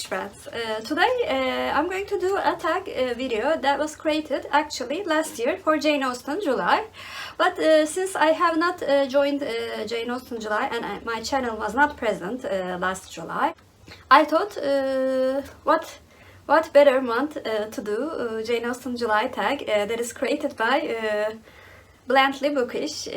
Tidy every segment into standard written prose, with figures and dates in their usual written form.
friends. Today I'm going to do a tag video that was created actually last year for Jane Austen July. But since I have not joined Jane Austen July and my channel was not present last July, I thought what better month to do Jane Austen July tag that is created by Blantly Bookish.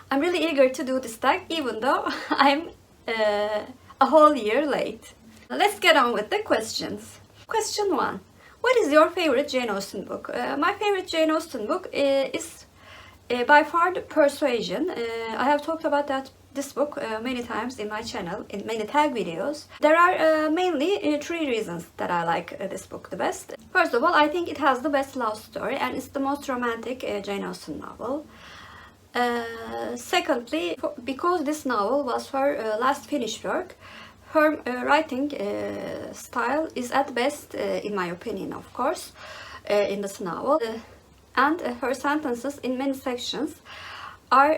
I'm really eager to do this tag even though I'm a whole year late. Let's get on with the questions. Question 1. What is your favorite Jane Austen book? My favorite Jane Austen book is by far the Persuasion. I have talked about this book many times in my channel, in many tag videos. There are mainly 3 reasons that I like this book the best. First of all, I think it has the best love story and it's the most romantic Jane Austen novel. Secondly, because this novel was her last finished work, her writing style is at best, in my opinion, of course, in this novel. And her sentences in many sections are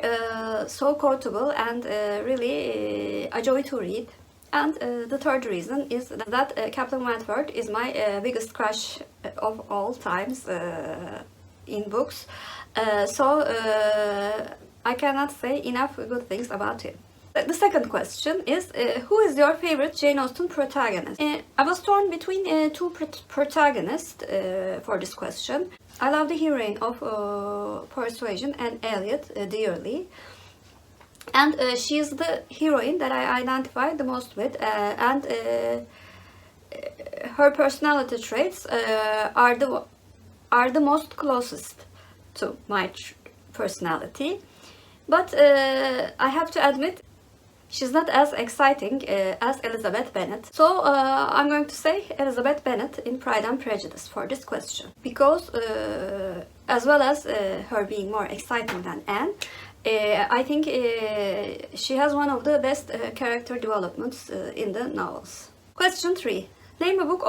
so quotable and really a joy to read. And the third reason is that Captain Wentworth is my biggest crush of all times in books. So I cannot say enough good things about him. The second question is, who is your favorite Jane Austen protagonist? I was torn between 2 protagonists for this question. I love the heroine of Persuasion and Elliot dearly. And she is the heroine that I identify the most with, and her personality traits are the most closest to my personality. But I have to admit, she's not as exciting as Elizabeth Bennet. So I'm going to say Elizabeth Bennet in Pride and Prejudice for this question. Because as well as her being more exciting than Anne, I think she has one of the best character developments in the novels. Question 3. Name a book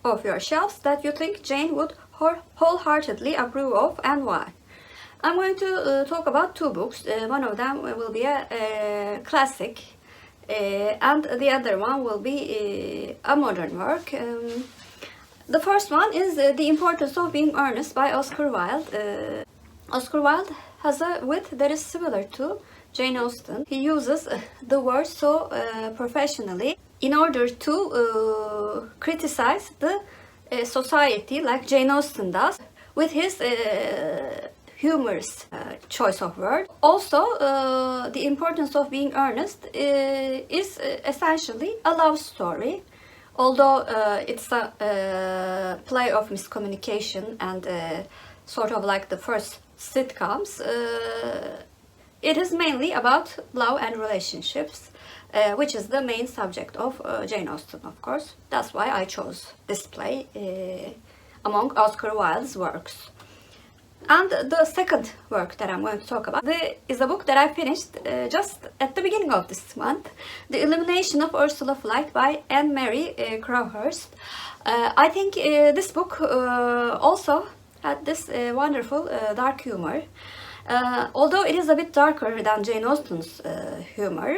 of your shelves that you think Jane would wholeheartedly approve of and why. I'm going to talk about 2 books. One of them will be a classic and the other one will be a modern work. The first one is The Importance of Being Earnest by Oscar Wilde. Oscar Wilde has a wit that is similar to Jane Austen. He uses the word so professionally in order to criticize the society like Jane Austen does with his humorous choice of words. Also, The Importance of Being Earnest is essentially a love story. Although it's a play of miscommunication and sort of like the first sitcoms, it is mainly about love and relationships, which is the main subject of Jane Austen, of course. That's why I chose this play among Oscar Wilde's works. And the second work that I'm going to talk about is a book that I finished just at the beginning of this month, The Illumination of Ursula by Anne Mary Crowhurst. I think this book also had this wonderful dark humor. Although it is a bit darker than Jane Austen's humor,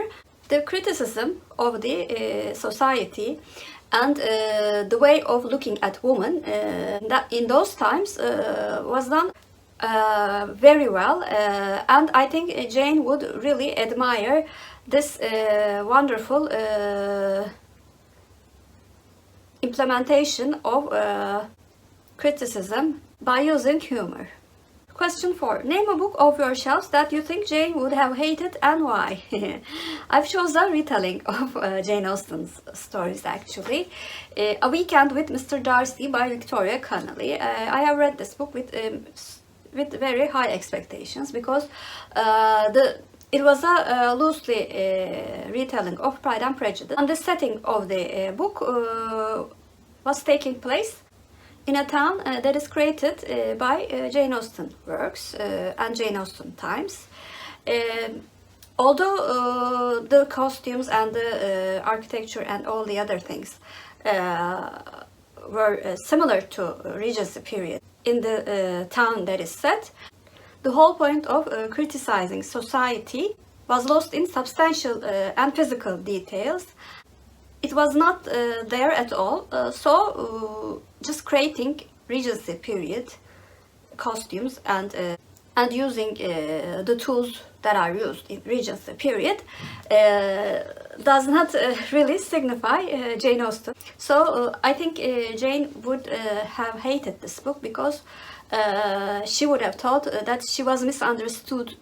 the criticism of the society and the way of looking at women that in those times was done very well, and I think Jane would really admire this wonderful implementation of criticism by using humor. Question 4. Name a book of your shelves that you think Jane would have hated and why. I've chosen a retelling of Jane Austen's stories actually. A Weekend with Mr. Darcy by Victoria Connely. I have read this book with very high expectations because it was a loosely retelling of Pride and Prejudice, and the setting of the book was taking place in a town that is created by Jane Austen works and Jane Austen times. Although the costumes and the architecture and all the other things were similar to Regency period in the town that is set, the whole point of criticizing society was lost in substantial and physical details. it was not there at all. Just creating Regency period costumes and using the tools that are used in Regency period does not really signify Jane Austen. So I think Jane would have hated this book because she would have thought that she was misunderstood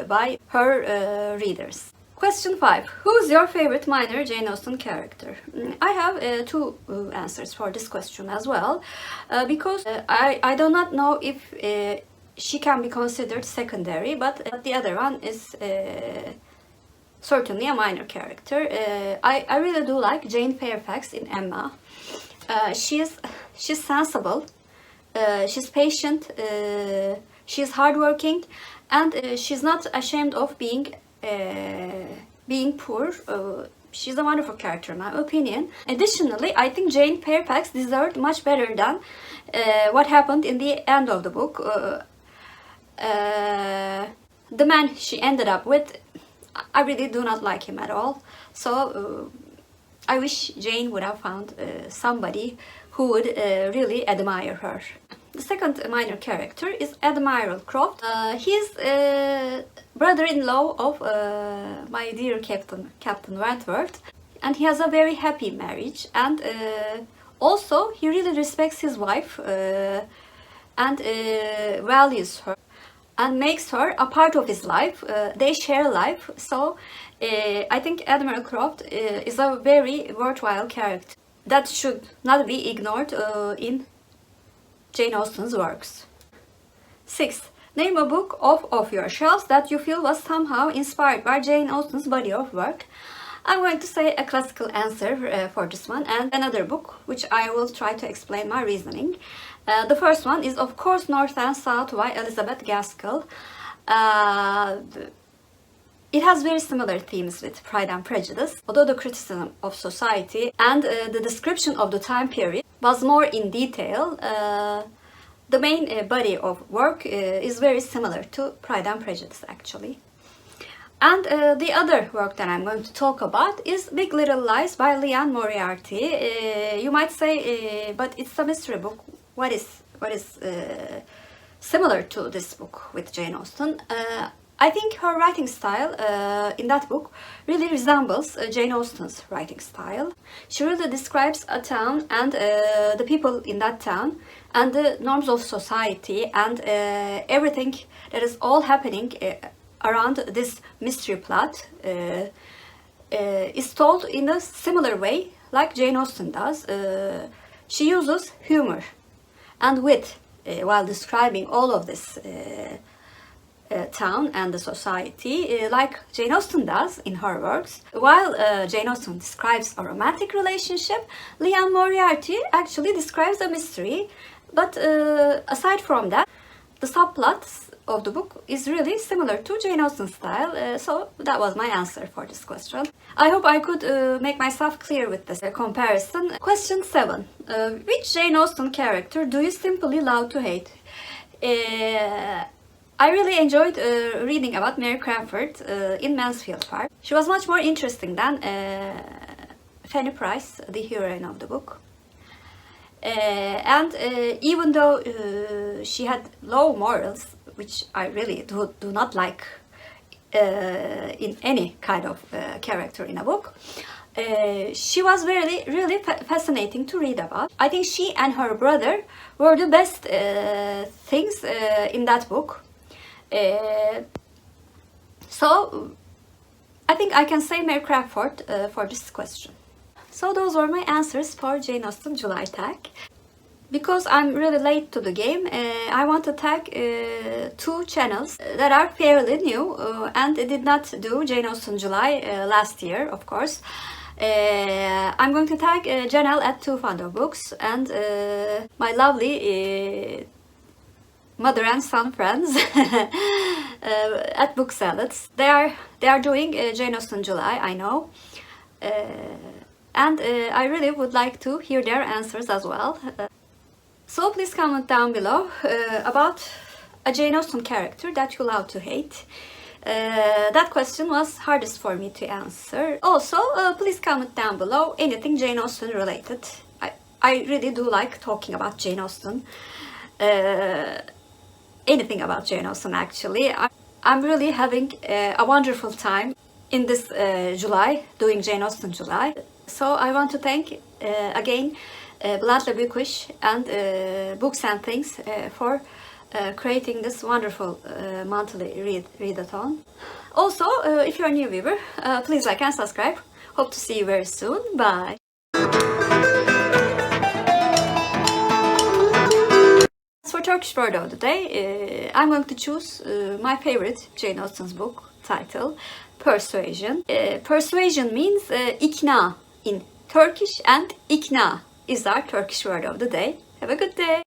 by her readers. Question 5. Who's your favorite minor Jane Austen character? I have two answers for this question as well, because I do not know if she can be considered secondary, but the other one is certainly a minor character. I really do like Jane Fairfax in Emma. She's sensible, she's patient, she's hardworking, and she's not ashamed of being poor. She's a wonderful character in my opinion. Additionally, I think Jane Fairfax deserved much better than what happened in the end of the book. The man she ended up with, I really do not like him at all. So I wish Jane would have found somebody who would really admire her. The second minor character is Admiral Croft. He's brother-in-law of my dear Captain Wentworth, and he has a very happy marriage, and also he really respects his wife and values her and makes her a part of his life. They share life, so I think Admiral Croft is a very worthwhile character that should not be ignored in Jane Austen's works. 6. Name a book off your shelves that you feel was somehow inspired by Jane Austen's body of work. I'm going to say a classical answer for this one, and another book which I will try to explain my reasoning. The first one is of course North and South by Elizabeth Gaskell. It has very similar themes with Pride and Prejudice, although the criticism of society and the description of the time period was more in detail. The main body of work is very similar to Pride and Prejudice actually. And the other work that I'm going to talk about is Big Little Lies by Liane Moriarty. You might say, but it's a mystery book. What is similar to this book with Jane Austen? I think her writing style in that book really resembles Jane Austen's writing style. She really describes a town and the people in that town and the norms of society and everything that is all happening around this mystery plot is told in a similar way like Jane Austen does. She uses humor and wit while describing all of this town and the society, like Jane Austen does in her works. While Jane Austen describes a romantic relationship, Liane Moriarty actually describes a mystery. But aside from that, the subplots of the book is really similar to Jane Austen's style, so that was my answer for this question. I hope I could make myself clear with this comparison. Question 7. Which Jane Austen character do you simply love to hate? I really enjoyed reading about Mary Crawford in Mansfield Park. She was much more interesting than Fanny Price, the heroine of the book. And even though she had low morals, which I really do not like in any kind of character in a book, she was really fascinating to read about. I think she and her brother were the best things in that book. So I think I can say Mary Crawford for this question. So those were my answers for Jane Austen July tag. Because I'm really late to the game, I want to tag two channels that are fairly new and did not do Jane Austen July last year, of course. I'm going to tag Janelle at Two Fandom Books and my lovely mother and son friends at Book Zealots. They are doing Jane Austen July, I know. And I really would like to hear their answers as well. So please comment down below about a Jane Austen character that you love to hate. That question was hardest for me to answer. Also, please comment down below anything Jane Austen related. I really do like talking about Jane Austen. Anything about Jane Austen actually. I'm really having a wonderful time in this July, doing Jane Austen July. So I want to thank again Blantly Bookish and Books and Things for creating this wonderful monthly readathon. Also, if you're a new viewer, please like and subscribe. Hope to see you very soon. Bye. For Turkish word of the day, I'm going to choose my favorite Jane Austen's book title, Persuasion. Persuasion means ikna in Turkish, and ikna is our Turkish word of the day. Have a good day.